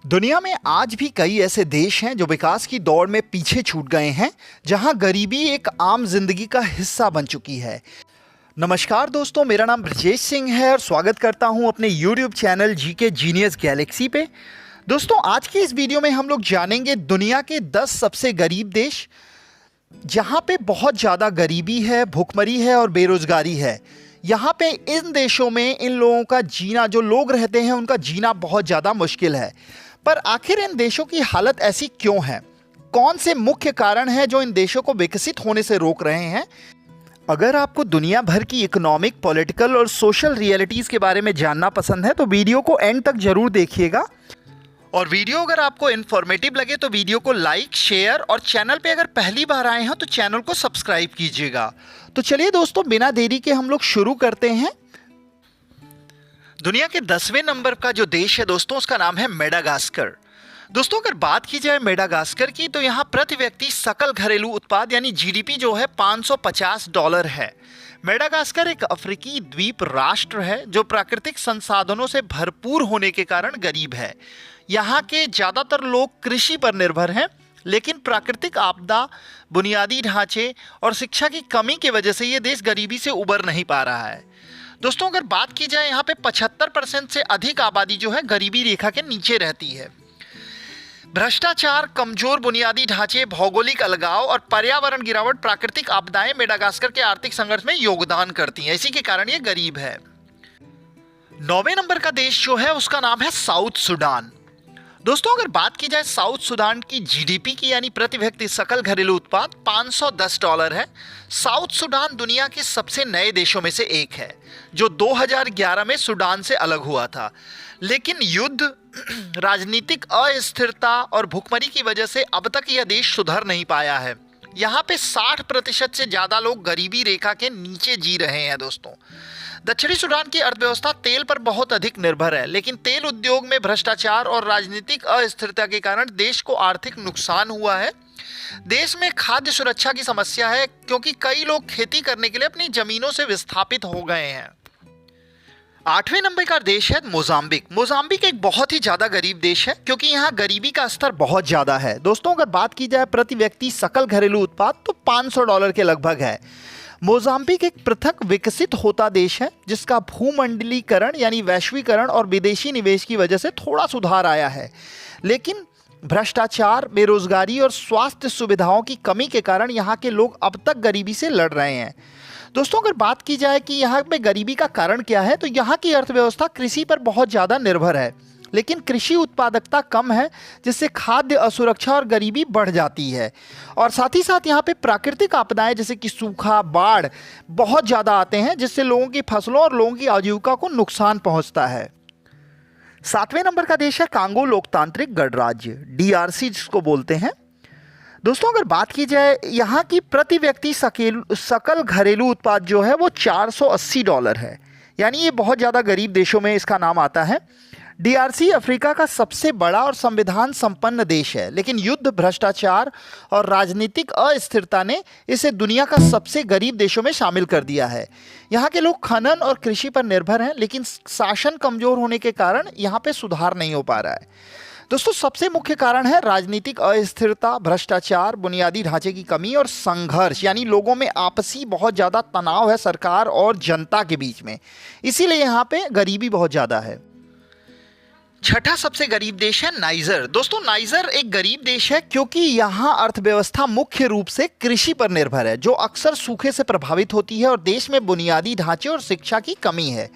दुनिया में आज भी कई ऐसे देश हैं जो विकास की दौड़ में पीछे छूट गए हैं, जहां गरीबी एक आम जिंदगी का हिस्सा बन चुकी है। नमस्कार दोस्तों, मेरा नाम ब्रजेश सिंह है और स्वागत करता हूं अपने YouTube channel GK genius Galaxy पे। दोस्तों, आज की इस वीडियो में हम लोग जानेंगे दुनिया के 10 सबसे गरीब देश, जहां पे बहुत ज़्यादा गरीबी है, भुखमरी है और बेरोजगारी है। यहाँ पे इन देशों में इन लोगों का जीना, जो लोग रहते हैं उनका जीना बहुत ज़्यादा मुश्किल है। पर आखिर इन देशों की हालत ऐसी क्यों है? कौन से मुख्य कारण हैं जो इन देशों को विकसित होने से रोक रहे हैं? अगर आपको दुनिया भर की इकोनॉमिक, पॉलिटिकल और सोशल रियलिटीज़ के बारे में जानना पसंद है तो वीडियो को एंड तक जरूर देखिएगा। और वीडियो अगर आपको इन्फॉर्मेटिव लगे तो वीडियो को लाइक, शेयर और चैनल पे अगर पहली बार आए हैं तो चैनल को सब्सक्राइब कीजिएगा। तो चलिए दोस्तों, बिना देरी के हम लोग शुरू करते हैं। दुनिया के 10वें नंबर का जो देश है दोस्तों, उसका नाम है मेडागास्कर। दोस्तों, अगर बात की जाए मेडागास्कर की तो यहाँ प्रति व्यक्ति सकल घरेलू उत्पाद यानी जीडीपी जो है $550 है। मेडागास्कर एक अफ्रीकी द्वीप राष्ट्र है जो प्राकृतिक संसाधनों से भरपूर होने के कारण गरीब है। यहाँ के ज़्यादातर लोग कृषि पर निर्भर हैं, लेकिन प्राकृतिक आपदा, बुनियादी ढांचे और शिक्षा की कमी की वजह से ये देश गरीबी से उबर नहीं पा रहा है। दोस्तों, अगर बात की जाए यहाँ पे 75% से अधिक आबादी जो है गरीबी रेखा के नीचे रहती है। भ्रष्टाचार, कमजोर बुनियादी ढांचे, भौगोलिक अलगाव और पर्यावरण गिरावट, प्राकृतिक आपदाएं मेडागास्कर के आर्थिक संघर्ष में योगदान करती हैं। इसी के कारण ये गरीब है। 9वें नंबर का देश जो है उसका नाम है साउथ सुडान। दोस्तों, अगर बात की जाए साउथ सुडान की जीडीपी की यानी प्रति व्यक्ति सकल घरेलू उत्पाद $510 है। साउथ सुडान दुनिया के सबसे नए देशों में से एक है जो 2011 में सुडान से अलग हुआ था, लेकिन युद्ध, राजनीतिक अस्थिरता और भुखमरी की वजह से अब तक यह देश सुधर नहीं पाया है। यहाँ पे 60% से ज़्यादा लोग गरीबी रेखा के नीचे जी रहे हैं। दोस्तों, दक्षिणी सूडान की अर्थव्यवस्था तेल पर बहुत अधिक निर्भर है, लेकिन तेल उद्योग में भ्रष्टाचार और राजनीतिक अस्थिरता के कारण देश को आर्थिक नुकसान हुआ है। देश में खाद्य सुरक्षा की समस्या है क्योंकि कई लोग खेती करने के लिए अपनी जमीनों से विस्थापित हो गए हैं। 8वें नंबर का देश है मोजाम्बिक। मोजाम्बिक एक बहुत ही ज़्यादा गरीब देश है क्योंकि यहाँ गरीबी का स्तर बहुत ज़्यादा है। दोस्तों, अगर बात की जाए प्रति व्यक्ति सकल घरेलू उत्पाद तो $500 के लगभग है। मोजाम्बिक एक पृथक विकसित होता देश है जिसका भूमंडलीकरण यानी वैश्वीकरण और विदेशी निवेश की वजह से थोड़ा सुधार आया है, लेकिन भ्रष्टाचार, बेरोजगारी और स्वास्थ्य सुविधाओं की कमी के कारण यहाँ के लोग अब तक गरीबी से लड़ रहे हैं। दोस्तों, अगर बात की जाए कि यहाँ पे गरीबी का कारण क्या है तो यहाँ की अर्थव्यवस्था कृषि पर बहुत ज़्यादा निर्भर है, लेकिन कृषि उत्पादकता कम है जिससे खाद्य असुरक्षा और गरीबी बढ़ जाती है। और साथ ही साथ यहाँ पे प्राकृतिक आपदाएं जैसे कि सूखा, बाढ़ बहुत ज़्यादा आते हैं जिससे लोगों की फसलों और लोगों की आजीविका को नुकसान पहुँचता है। 7वें नंबर का देश है कांगो लोकतांत्रिक गणराज्य, DRC जिसको बोलते हैं। दोस्तों, अगर बात की जाए यहाँ की प्रति व्यक्ति सकल घरेलू उत्पाद जो है वो $480 है, यानी ये बहुत ज़्यादा गरीब देशों में इसका नाम आता है। DRC अफ्रीका का सबसे बड़ा और संविधान संपन्न देश है, लेकिन युद्ध, भ्रष्टाचार और राजनीतिक अस्थिरता ने इसे दुनिया का सबसे गरीब देशों में शामिल कर दिया है। यहाँ के लोग खनन और कृषि पर निर्भर हैं, लेकिन शासन कमजोर होने के कारण यहाँ पे सुधार नहीं हो पा रहा है। दोस्तों, सबसे मुख्य कारण है राजनीतिक अस्थिरता, भ्रष्टाचार, बुनियादी ढांचे की कमी और संघर्ष, यानी लोगों में आपसी बहुत ज़्यादा तनाव है सरकार और जनता के बीच में, इसीलिए यहाँ पे गरीबी बहुत ज़्यादा है। 6ठा सबसे गरीब देश है नाइजर। दोस्तों, नाइजर एक गरीब देश है क्योंकि यहाँ अर्थव्यवस्था मुख्य रूप से कृषि पर निर्भर है जो अक्सर सूखे से प्रभावित होती है और देश में बुनियादी ढांचे और शिक्षा की कमी है।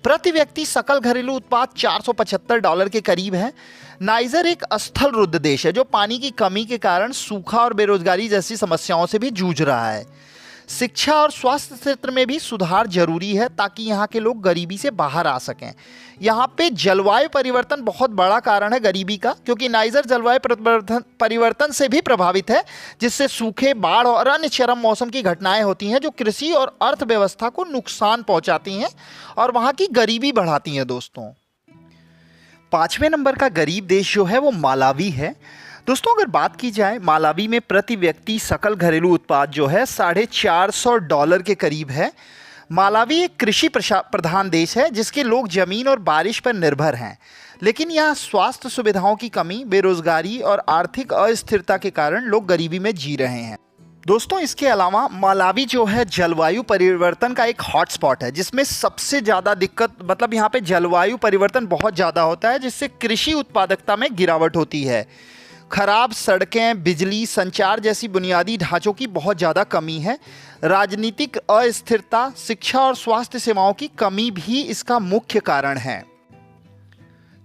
प्रति व्यक्ति सकल घरेलू उत्पाद $475 के करीब है। नाइजर एक स्थल रुद्ध देश है जो पानी की कमी के कारण सूखा और बेरोजगारी जैसी समस्याओं से भी जूझ रहा है। शिक्षा और स्वास्थ्य क्षेत्र में भी सुधार जरूरी है ताकि यहाँ के लोग गरीबी से बाहर आ सकें। यहाँ पे जलवायु परिवर्तन बहुत बड़ा कारण है गरीबी का, क्योंकि नाइजर जलवायु परिवर्तन से भी प्रभावित है जिससे सूखे, बाढ़ और अन्य चरम मौसम की घटनाएं होती हैं जो कृषि और अर्थव्यवस्था को नुकसान पहुंचाती हैं और वहाँ की गरीबी बढ़ाती हैं। दोस्तों, 5वें नंबर का गरीब देश जो है वो मालावी है। दोस्तों, अगर बात की जाए मालावी में प्रति व्यक्ति सकल घरेलू उत्पाद जो है $450 के करीब है। मालावी एक कृषि प्रधान देश है जिसके लोग जमीन और बारिश पर निर्भर हैं, लेकिन यहाँ स्वास्थ्य सुविधाओं की कमी, बेरोजगारी और आर्थिक अस्थिरता के कारण लोग गरीबी में जी रहे हैं। दोस्तों, इसके अलावा मलावी जो है जलवायु परिवर्तन का एक हॉटस्पॉट है, जिसमें सबसे ज़्यादा दिक्कत मतलब यहाँ पे जलवायु परिवर्तन बहुत ज़्यादा होता है, जिससे कृषि उत्पादकता में गिरावट होती है। खराब सड़कें, बिजली, संचार जैसी बुनियादी ढांचों की बहुत ज़्यादा कमी है। राजनीतिक अस्थिरता, शिक्षा और स्वास्थ्य सेवाओं की कमी भी इसका मुख्य कारण है।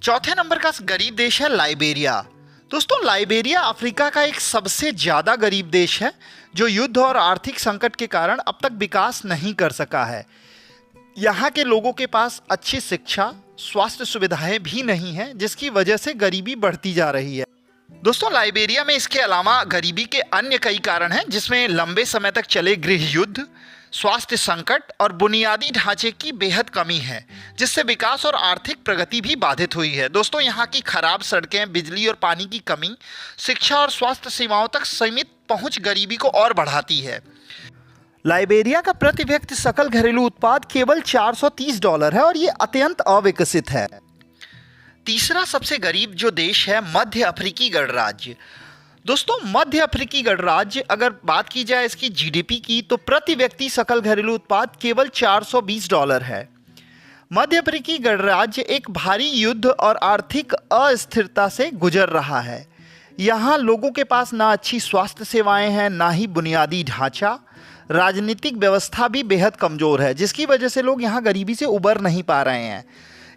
चौथे नंबर का गरीब देश है लाइबेरिया। दोस्तों, लाइबेरिया अफ्रीका का एक सबसे ज़्यादा गरीब देश है, जो युद्ध और आर्थिक संकट के कारण अब तक विकास नहीं कर सका है। यहाँ के लोगों के पास अच्छी शिक्षा, स्वास्थ्य सुविधाएं भी नहीं हैं, जिसकी वजह से गरीबी बढ़ती जा रही है। दोस्तों, लाइबेरिया में इसके अलावा गरीबी के अन्य कई कारण हैं, जिसमें लंबे समय तक चले गृह युद्ध, स्वास्थ्य संकट और बुनियादी ढांचे की बेहद कमी है, जिससे विकास और आर्थिक प्रगति भी बाधित हुई है। दोस्तों, यहाँ की खराब सड़कें, बिजली और पानी की कमी, शिक्षा और स्वास्थ्य सेवाओं तक सीमित पहुंच गरीबी को और बढ़ाती है। लाइबेरिया का प्रति व्यक्ति सकल घरेलू उत्पाद केवल $430 है और ये अत्यंत अविकसित है। तीसरा सबसे गरीब जो देश है मध्य अफ्रीकी गणराज्य। दोस्तों, मध्य अफ्रीकी गणराज्य अगर बात की जाए इसकी जीडीपी की, तो प्रति व्यक्ति सकल घरेलू उत्पाद केवल $420 है। मध्य अफ्रीकी गणराज्य एक भारी युद्ध और आर्थिक अस्थिरता से गुजर रहा है। यहाँ लोगों के पास ना अच्छी स्वास्थ्य सेवाएं हैं, ना ही बुनियादी ढांचा। राजनीतिक व्यवस्था भी बेहद कमज़ोर है, जिसकी वजह से लोग यहाँ गरीबी से उबर नहीं पा रहे हैं।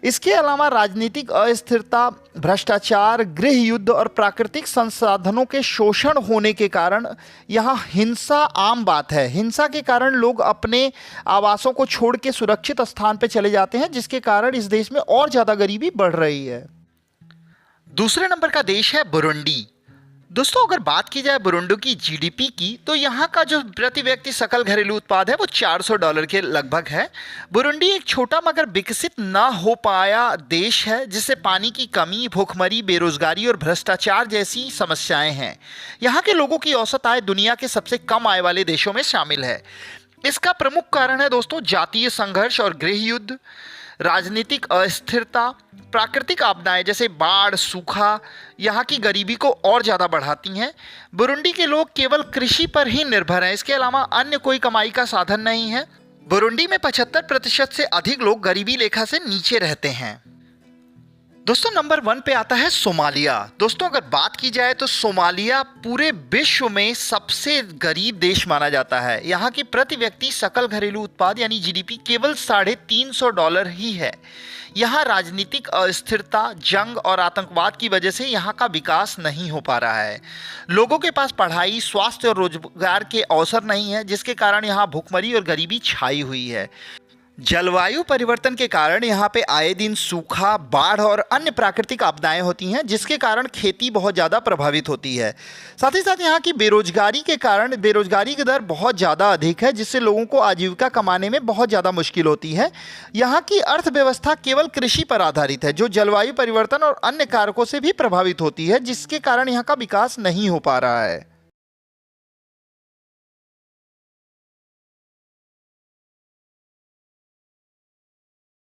इसके अलावा राजनीतिक अस्थिरता, भ्रष्टाचार, गृह युद्ध और प्राकृतिक संसाधनों के शोषण होने के कारण यहाँ हिंसा आम बात है। हिंसा के कारण लोग अपने आवासों को छोड़ के सुरक्षित स्थान पर चले जाते हैं, जिसके कारण इस देश में और ज़्यादा गरीबी बढ़ रही है। दूसरे नंबर का देश है बुरुंडी। दोस्तों, अगर बात की जाए बुरुंडी की जीडीपी की, तो यहाँ का जो प्रति व्यक्ति सकल घरेलू उत्पाद है वो $400 के लगभग है। बुरुंडी एक छोटा मगर विकसित ना हो पाया देश है, जिससे पानी की कमी, भूखमरी, बेरोजगारी और भ्रष्टाचार जैसी समस्याएं हैं। यहाँ के लोगों की औसत आय दुनिया के सबसे कम आय वाले देशों में शामिल है। इसका प्रमुख कारण है दोस्तों जातीय संघर्ष और गृह युद्ध, राजनीतिक अस्थिरता, प्राकृतिक आपदाएं जैसे बाढ़, सूखा यहाँ की गरीबी को और ज़्यादा बढ़ाती हैं। बुरुंडी के लोग केवल कृषि पर ही निर्भर हैं, इसके अलावा अन्य कोई कमाई का साधन नहीं है। बुरुंडी में 75% से अधिक लोग गरीबी रेखा से नीचे रहते हैं। दोस्तों, नंबर 1 पे आता है सोमालिया। दोस्तों, अगर बात की जाए तो सोमालिया पूरे विश्व में सबसे गरीब देश माना जाता है। यहाँ की प्रति व्यक्ति सकल घरेलू उत्पाद यानी जीडीपी केवल $350 ही है। यहाँ राजनीतिक अस्थिरता, जंग और आतंकवाद की वजह से यहाँ का विकास नहीं हो पा रहा है। लोगों के पास पढ़ाई, स्वास्थ्य और रोजगार के अवसर नहीं है, जिसके कारण यहाँ भूखमरी और गरीबी छाई हुई है। जलवायु परिवर्तन के कारण यहाँ पे आए दिन सूखा, बाढ़ और अन्य प्राकृतिक आपदाएं होती हैं, जिसके कारण खेती बहुत ज़्यादा प्रभावित होती है। साथ ही साथ यहाँ की बेरोजगारी के कारण बेरोजगारी की दर बहुत ज़्यादा अधिक है, जिससे लोगों को आजीविका कमाने में बहुत ज़्यादा मुश्किल होती है। यहाँ की अर्थव्यवस्था केवल कृषि पर आधारित है, जो जलवायु परिवर्तन और अन्य कारकों से भी प्रभावित होती है, जिसके कारण यहाँ का विकास नहीं हो पा रहा है।